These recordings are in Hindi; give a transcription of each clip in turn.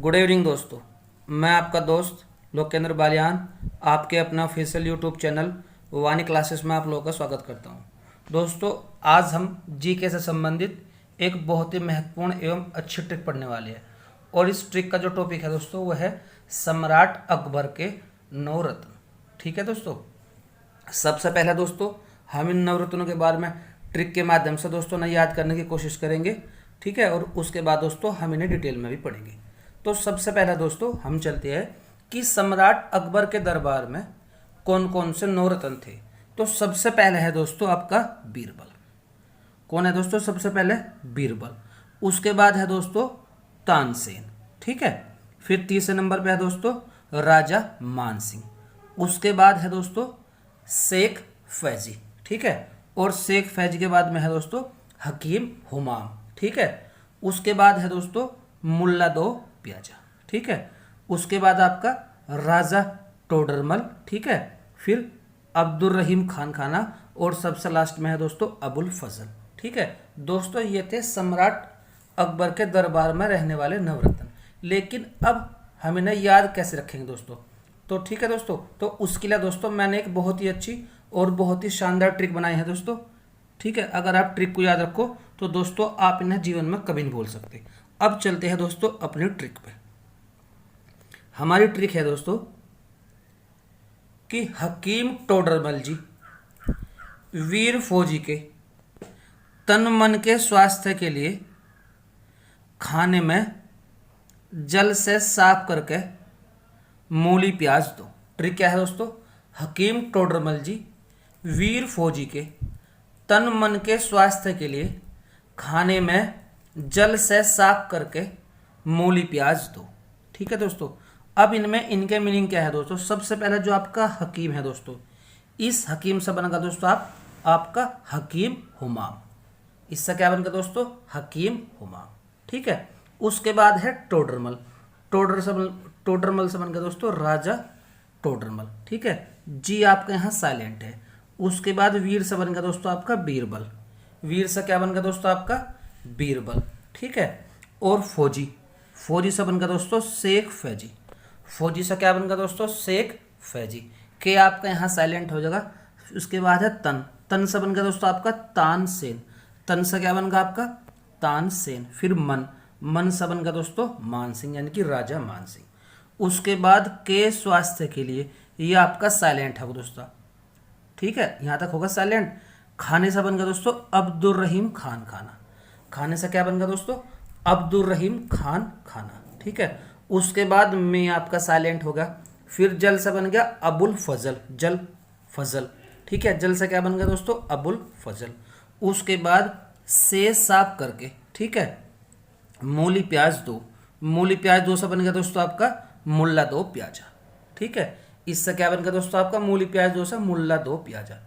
गुड इवनिंग दोस्तों। मैं आपका दोस्त लोकेंद्र बालियान आपके अपना ऑफिशियल यूट्यूब चैनल वानी क्लासेस में आप लोगों का स्वागत करता हूं। दोस्तों, आज हम जीके से संबंधित एक बहुत ही महत्वपूर्ण एवं अच्छी ट्रिक पढ़ने वाले हैं और इस ट्रिक का जो टॉपिक है दोस्तों वह है सम्राट अकबर के नवरत्न। ठीक है दोस्तों, सबसे पहले दोस्तों हम इन नवरत्नों के बारे में ट्रिक के माध्यम से दोस्तों ना याद करने की कोशिश करेंगे। ठीक है, और उसके बाद दोस्तों हम इन्हें डिटेल में भी पढ़ेंगे। तो सबसे पहले दोस्तों हम चलते हैं कि सम्राट अकबर के दरबार में कौन कौन से नवरत्न थे। तो सबसे पहले है दोस्तों आपका बीरबल। कौन है दोस्तों? सबसे पहले बीरबल। उसके बाद है दोस्तों तानसेन। ठीक है, फिर तीसरे नंबर पे है दोस्तों राजा मानसिंह। उसके बाद है दोस्तों शेख फैजी। ठीक है, और शेख फैजी के बाद में है दोस्तों हकीम हुमाम। ठीक है, उसके बाद है दोस्तों मुल्ला दो प्याजा। ठीक है, उसके बाद आपका राजा टोडरमल। ठीक है, फिर अब्दुल रहीम खान खाना और सबसे लास्ट में है दोस्तों अबुल फजल। ठीक है दोस्तों, ये थे सम्राट अकबर के दरबार में रहने वाले नवरत्न। लेकिन अब हम इन्हें याद कैसे रखेंगे दोस्तों? तो ठीक है दोस्तों, तो उसके लिए दोस्तों मैंने एक बहुत ही अच्छी और बहुत ही शानदार ट्रिक बनाई है दोस्तों। ठीक है, अगर आप ट्रिक को याद रखो तो दोस्तों आप इन्हें जीवन में कभी नहीं भूल सकते। अब चलते हैं दोस्तों अपनी ट्रिक पे। हमारी ट्रिक है दोस्तों कि हकीम टोडरमल जी वीर फौजी के तन मन के स्वास्थ्य के लिए खाने में जल से साफ करके मूली प्याज दो। ट्रिक क्या है दोस्तों? हकीम टोडरमल जी वीर फौजी के तन मन के स्वास्थ्य के लिए खाने में जल से साफ करके मूली प्याज दो। ठीक है दोस्तों, अब इनमें इनके मीनिंग क्या है दोस्तों? सबसे पहले जो आपका हकीम है दोस्तों, इस हकीम से बनेगा दोस्तों आपका हकीम हुमाम। इससे क्या बनेगा दोस्तों? हकीम हुमाम। ठीक है, उसके बाद है टोडरमल। टोडरमल से बनेगा दोस्तों राजा टोडरमल। ठीक है, जी आपका यहाँ साइलेंट है। उसके बाद वीर से बनेगा दोस्तों आपका बीरबल। वीर से क्या बनेगा दोस्तों आपका बीरबल। ठीक है, और फौजी से बनेगा दोस्तों शेख फैजी। फौजी से क्या बनेगा दोस्तों? शेख फैजी। के आपका यहाँ साइलेंट हो जाएगा। उसके बाद है तन से बनेगा दोस्तों आपका तानसेन। तन से क्या बनेगा आपका? तानसेन। फिर मन से बनेगा दोस्तों मानसिंह, यानी कि राजा मानसिंह। उसके बाद के स्वास्थ्य के लिए ये आपका साइलेंट है दोस्तों। ठीक है, यहाँ तक होगा साइलेंट। खाने से बनेगा दोस्तों अब्दुल रहीम खान खाना। खाने से क्या बनेगा दोस्तों? अब्दुल रहीम खान खाना। ठीक है, उसके बाद में आपका साइलेंट होगा। फिर जल से बन गया अबुल फजल, जल फजल। ठीक है, जल से क्या बन गया दोस्तों? अबुल फजल। उसके बाद से साफ करके, ठीक है, मूली प्याज दो। मूली प्याज दो से बन गया दोस्तों आपका मुल्ला दो प्याजा। ठीक है, इससे क्या बन गया दोस्तों आपका मूली प्याज दो से मुल्ला दो प्याजा।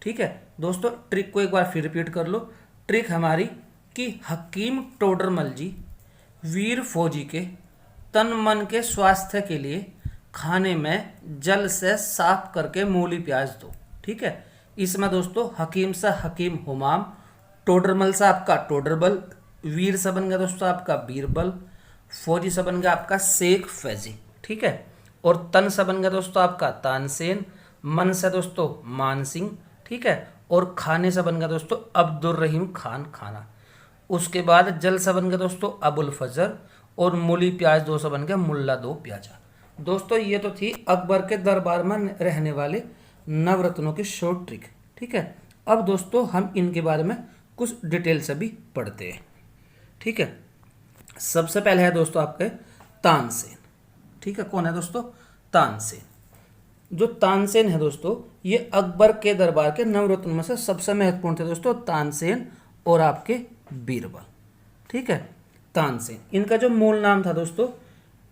ठीक है दोस्तों, ट्रिक को एक बार फिर रिपीट कर लो। ट्रिक हमारी कि हकीम टोडरमल जी वीर फौजी के तन मन के स्वास्थ्य के लिए खाने में जल से साफ करके मूली प्याज दो। ठीक है, इसमें दोस्तों हकीम से हकीम हुमाम, टोडरमल से आपका टोडरबल, वीर से बन गया दोस्तों आपका बीरबल, फौजी से बन गया आपका शेख फैजी। ठीक है, और तन से बन गया दोस्तों आपका तानसेन, मन से दोस्तों मानसिंह। ठीक है, और खाने से बन गया दोस्तों अब्दुल रहीम खान खाना। उसके बाद जल से बन गया दोस्तों अबुल फजर, और मूली प्याज दो से बन गया मुल्ला दो प्याजा। दोस्तों ये तो थी अकबर के दरबार में रहने वाले नवरत्नों की शॉर्ट ट्रिक। ठीक है, अब दोस्तों हम इनके बारे में कुछ डिटेल से भी पढ़ते हैं। ठीक है, सबसे पहले है दोस्तों आपके तानसेन। ठीक है, कौन है दोस्तों? तानसेन। जो तानसेन है दोस्तों ये अकबर के दरबार के नवरत्न में से सबसे महत्वपूर्ण थे दोस्तों, तानसेन और आपके बीरबल। ठीक है, तानसेन इनका जो मूल नाम था दोस्तों,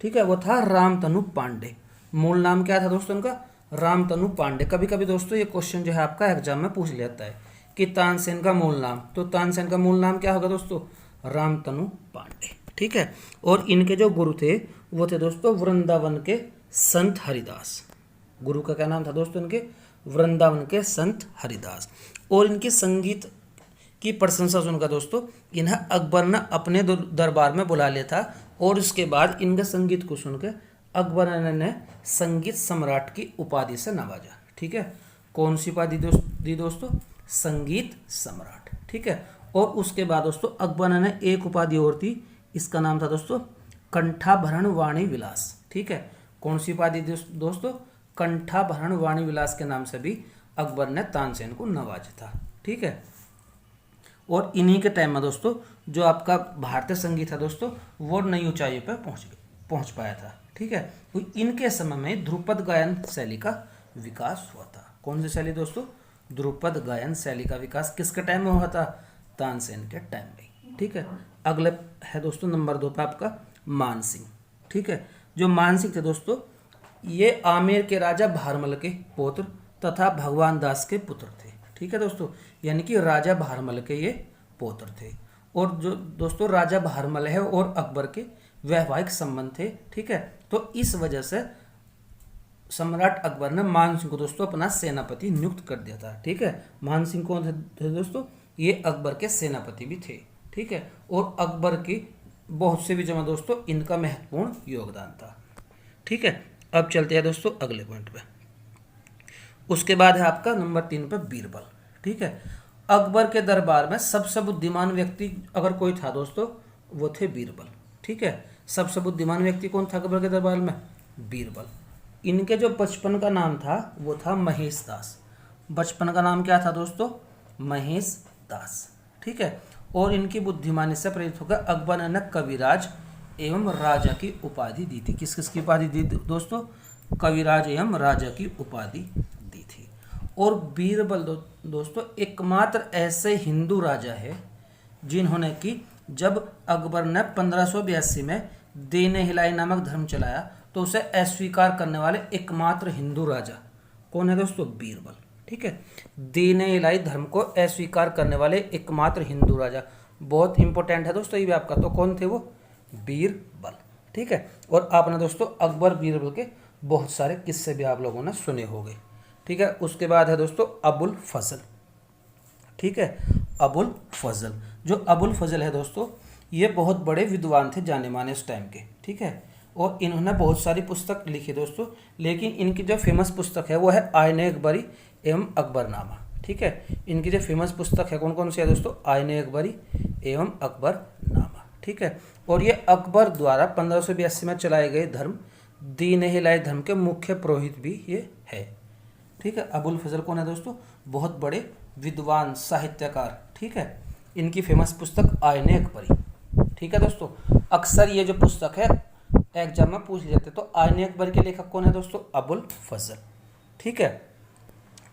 ठीक है, वो था रामतनु पांडे। मूल नाम क्या था दोस्तों इनका? रामतनु पांडे। कभी कभी दोस्तों ये क्वेश्चन जो है आपका एग्जाम में पूछ लेता है कि तानसेन का मूल नाम, तो तानसेन का मूल नाम क्या होगा दोस्तों? रामतनु पांडे। ठीक है, और इनके जो गुरु थे वो थे दोस्तों वृंदावन के संत हरिदास। गुरु का क्या नाम था दोस्तों इनके? वृंदावन के संत हरिदास। और इनके संगीत की प्रशंसा सुनकर दोस्तों इन्हें अकबर ने अपने दरबार में बुला लिया था और उसके बाद इनके संगीत को सुनकर अकबर ने संगीत सम्राट की उपाधि से नवाजा। ठीक है, कौन सी उपाधि दी दोस्तों? संगीत सम्राट। ठीक है, और उसके बाद दोस्तों अकबर ने एक उपाधि और थी, इसका नाम था दोस्तों कंठाभरण वाणी विलास। ठीक है, कौन सी उपाधि दोस्तों? कंठाभरण वाणी विलास के नाम से भी अकबर ने तानसेन को नवाजा था। ठीक है, और इन्हीं के टाइम में दोस्तों जो आपका भारतीय संगीत है दोस्तों वो नई ऊंचाइयों पर पहुंच पाया था। ठीक है, तो इनके समय में ध्रुपद गायन शैली का विकास हुआ था। कौन सी शैली दोस्तों? ध्रुपद गायन शैली का विकास किसके टाइम में हुआ था? तानसेन के टाइम में। ठीक है, अगले है दोस्तों नंबर 2 पे आपका मानसिंह। ठीक है, जो मानसिंह थे दोस्तों ये आमेर के राजा भारमल के पुत्र तथा भगवान दास के पुत्र थे। ठीक है दोस्तों, यानी कि राजा भारमल के ये पुत्र थे। और जो दोस्तों राजा भारमल है और अकबर के वैवाहिक संबंध थे। ठीक है, तो इस वजह से सम्राट अकबर ने मानसिंह को दोस्तों अपना सेनापति नियुक्त कर दिया था। ठीक है, मानसिंह कौन थे दोस्तों? ये अकबर के सेनापति भी थे। ठीक है, और अकबर की बहुत से विजय में दोस्तों इनका महत्वपूर्ण योगदान था। ठीक है, अब चलते हैं दोस्तों अगले पॉइंट पे। उसके बाद है आपका नंबर 3 पे बीरबल। ठीक है, अकबर के दरबार में सबसे बुद्धिमान व्यक्ति अगर कोई था दोस्तों वो थे बीरबल। ठीक है, सबसे बुद्धिमान व्यक्ति कौन था अकबर के दरबार में? बीरबल। इनके जो बचपन का नाम था वो था महेश दास। बचपन का नाम क्या था दोस्तों? महेश दास। ठीक है, और इनकी बुद्धिमानी से प्रेरित होकर अकबर ने कविराज एवं राजा की उपाधि दी थी। किस किस की उपाधि दी दोस्तों? कविराज एवं राजा की उपाधि दी थी। और बीरबल दोस्तों एकमात्र ऐसे हिंदू राजा है जिन्होंने कि जब अकबर ने 1582 में दीन हिलाई नामक धर्म चलाया तो उसे अस्वीकार करने वाले एकमात्र हिंदू राजा कौन है दोस्तों? बीरबल। ठीक है, दीन इलाही धर्म को अस्वीकार करने वाले एकमात्र हिंदू राजा, बहुत इंपॉर्टेंट है दोस्तों ये भी आपका। तो कौन थे वो? बीरबल। ठीक है, और आपने दोस्तों अकबर बीरबल के बहुत सारे किस्से भी आप लोगों ने सुने होंगे। ठीक है, उसके बाद है दोस्तों अबुल फजल। ठीक है, अबुल फजल, जो अबुल फजल है दोस्तों ये बहुत बड़े विद्वान थे जाने माने उस टाइम के। ठीक है, और इन्होंने बहुत सारी पुस्तक लिखी दोस्तों, लेकिन इनकी जो फेमस पुस्तक है वो है आईने अकबरी एवं अकबरनामा। ठीक है, इनकी जो फेमस पुस्तक है कौन कौन सी है दोस्तों? आईने अकबरी एवं अकबरनामा। ठीक है, और ये अकबर द्वारा 1582 में चलाए गए धर्म दीन हिलाई धर्म के मुख्य पुरोहित भी ये है। ठीक है, अबुल फजल कौन है दोस्तों? बहुत बड़े विद्वान साहित्यकार। ठीक है, इनकी फेमस पुस्तक आईने अकबरी। ठीक है दोस्तों, अक्सर ये जो पुस्तक है एग्जाम में पूछ लिए जाते, तो आईने अकबर के लेखक कौन है दोस्तों? अबुल फजल। ठीक है,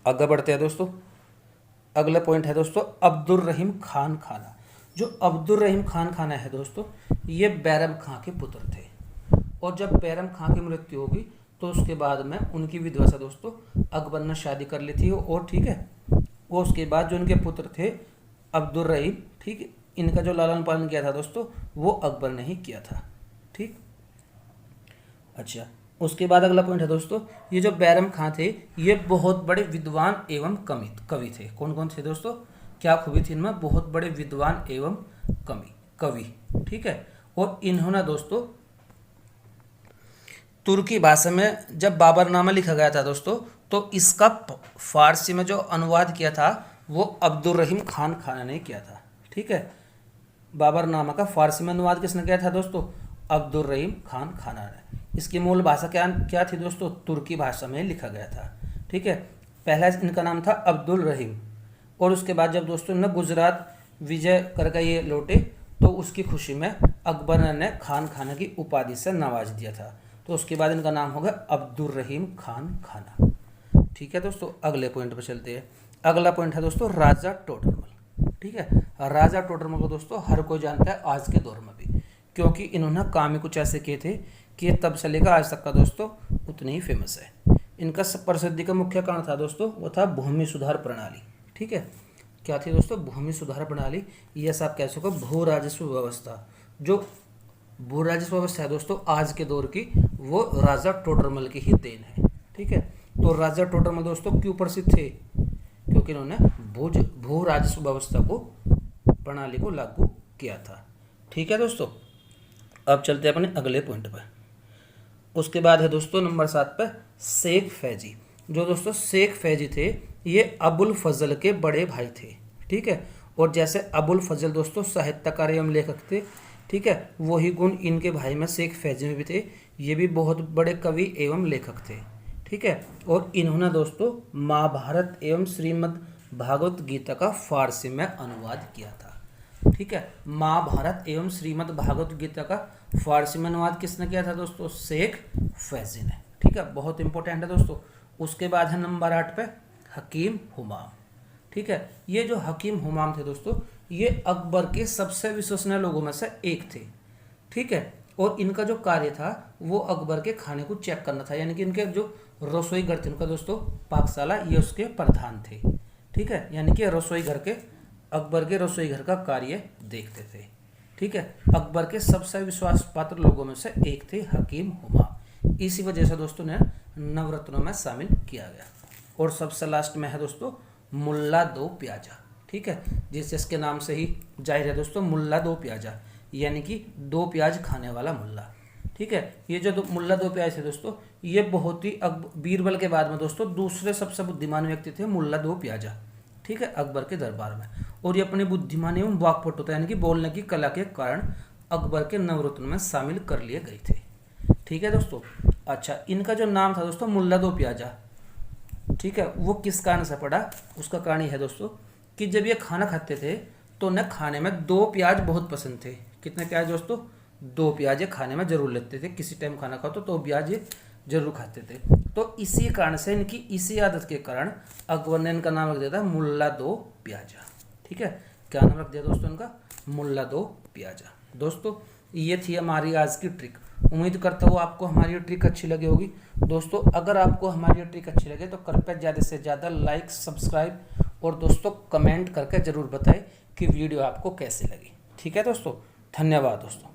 आगे बढ़ते हैं दोस्तों। अगला पॉइंट है दोस्तों अब्दुल रहीम खान खाना। जो अब्दुल रहीम खान खाना है दोस्तों ये बैरम खां के पुत्र थे, और जब बैरम खां की मृत्यु होगी तो उसके बाद में उनकी विधवा से दोस्तों अकबर ने शादी कर ली थी। और ठीक है, वो उसके बाद जो उनके पुत्र थे अब्दुल रहीम, ठीक है, इनका जो लालन पालन किया था दोस्तों वो अकबर ने ही किया था। ठीक, अच्छा, उसके बाद अगला पॉइंट है दोस्तों ये जो बैरम खां थे ये बहुत बड़े विद्वान एवं कवि थे। कौन कौन थे दोस्तों? क्या खूबी थी इनमें? बहुत बड़े विद्वान एवं कवि। ठीक है, और इन्होंने दोस्तों तुर्की भाषा में जब बाबरनामा लिखा गया था दोस्तों तो इसका फारसी में जो अनुवाद किया था वो अब्दुल रहीम खान खाना ने किया था। ठीक है, बाबरनामा का फारसी में अनुवाद किसने किया था दोस्तों? अब्दुल रहीम खान खाना ने। इसकी मूल भाषा क्या थी दोस्तों? तुर्की भाषा में लिखा गया था। ठीक है, पहला इनका नाम था अब्दुल रहीम, और उसके बाद जब दोस्तों ने गुजरात विजय करके ये लौटे तो उसकी खुशी में अकबर ने खान खाना की उपाधि से नवाज दिया था, तो उसके बाद इनका नाम होगा अब्दुल रहीम खान खाना। ठीक है दोस्तों, अगले पॉइंट पर चलते हैं। अगला पॉइंट है दोस्तों राजा टोडरमल। ठीक है, राजा टोडरमल को दोस्तों हर कोई जानता है आज के दौर में भी, क्योंकि इन्होंने काम ही कुछ ऐसे किए थे कि ये तब से लेकर आज तक का दोस्तों उतनी ही फेमस है। इनका प्रसिद्धि का मुख्य कारण था दोस्तों वो था भूमि सुधार प्रणाली। ठीक है, क्या थी दोस्तों? भूमि सुधार प्रणाली, ये आप कह सको भू राजस्व व्यवस्था। जो भू राजस्व व्यवस्था है दोस्तों आज के दौर की वो राजा टोडरमल की ही देन है। ठीक है, तो राजा टोडरमल दोस्तों क्यों प्रसिद्ध थे? क्योंकि इन्होंने भू राजस्व व्यवस्था को प्रणाली को लागू किया था। ठीक है दोस्तों, अब चलते हैं अपने अगले पॉइंट पर। उसके बाद है दोस्तों नंबर 7 पे शेख फैजी। जो दोस्तों शेख फैजी थे ये अबुल फजल के बड़े भाई थे, ठीक है। और जैसे अबुल फजल दोस्तों साहित्यकार एवं लेखक थे, ठीक है, वही गुण इनके भाई में शेख फैजी में भी थे। ये भी बहुत बड़े कवि एवं लेखक थे, ठीक है। और इन्होंने दोस्तों महाभारत एवं श्रीमद् भागवत गीता का फारसी में अनुवाद किया था, ठीक है। महाभारत एवं श्रीमद् भागवत गीता का फारसी में अनुवाद किसने किया था दोस्तों? शेख फैजी ने, ठीक है। बहुत इंपॉर्टेंट है दोस्तों। उसके बाद है नंबर 8 पे हकीम हुमाम, ठीक है। ये जो हकीम हुमाम थे दोस्तों ये अकबर के सबसे विश्वसनीय लोगों में से एक थे, ठीक है। और इनका जो कार्य था वो अकबर के खाने को चेक करना था, यानी कि इनके जो रसोई घर थे उनका दोस्तों पाकशाला, ये उसके प्रधान थे, ठीक है। यानी कि रसोई घर के अकबर के रसोई घर का कार्य देखते थे, ठीक है। अकबर के सबसे विश्वास पात्र लोगों में से एक थे हकीम हुमाम। इसी वजह से दोस्तों ने नवरत्नों में शामिल किया गया। और सबसे लास्ट में है दोस्तों मुल्ला दो प्याजा, ठीक है। जिसके नाम से ही जाहिर है दोस्तों मुल्ला दो प्याजा, यानी कि 2 प्याज खाने वाला मुल्ला, ठीक है। ये जो मुल्ला 2 प्याज थे दोस्तों ये बहुत ही बीरबल के बाद में दोस्तों दूसरे सबसे बुद्धिमान व्यक्ति थे मुल्ला 2 प्याजा, ठीक है, अकबर के दरबार में। और ये अपने बुद्धिमानी एवं वाक्पटुता यानी कि बोलने की कला के कारण अकबर के नवरत्न में शामिल कर लिए गए थे, ठीक है दोस्तों। अच्छा, इनका जो नाम था दोस्तों मुल्ला 2 प्याजा, ठीक है, वो किस कारण से पड़ा? उसका कारण ये है दोस्तों कि जब ये खाना खाते थे तो उन्हें खाने में 2 प्याज बहुत पसंद थे। कितने प्याज दोस्तों? 2 प्याज ये खाने में जरूर लेते थे। किसी टाइम खाना खाओ तो प्याज ये जरूर खाते थे। तो इसी कारण से इनकी इसी आदत के कारण अकबर ने इनका नाम रख दिया था मुल्ला 2 प्याजा, ठीक है। क्या नाम रख दिया दोस्तों इनका? मुल्ला 2 प्याजा। दोस्तों ये थी हमारी आज की ट्रिक। उम्मीद करता हूँ आपको हमारी ये ट्रिक अच्छी लगी होगी। दोस्तों अगर आपको हमारी ये ट्रिक अच्छी लगे तो कृपया ज़्यादा से ज़्यादा लाइक, सब्सक्राइब और दोस्तों कमेंट करके ज़रूर बताएं कि वीडियो आपको कैसी लगी, ठीक है दोस्तों। धन्यवाद दोस्तों।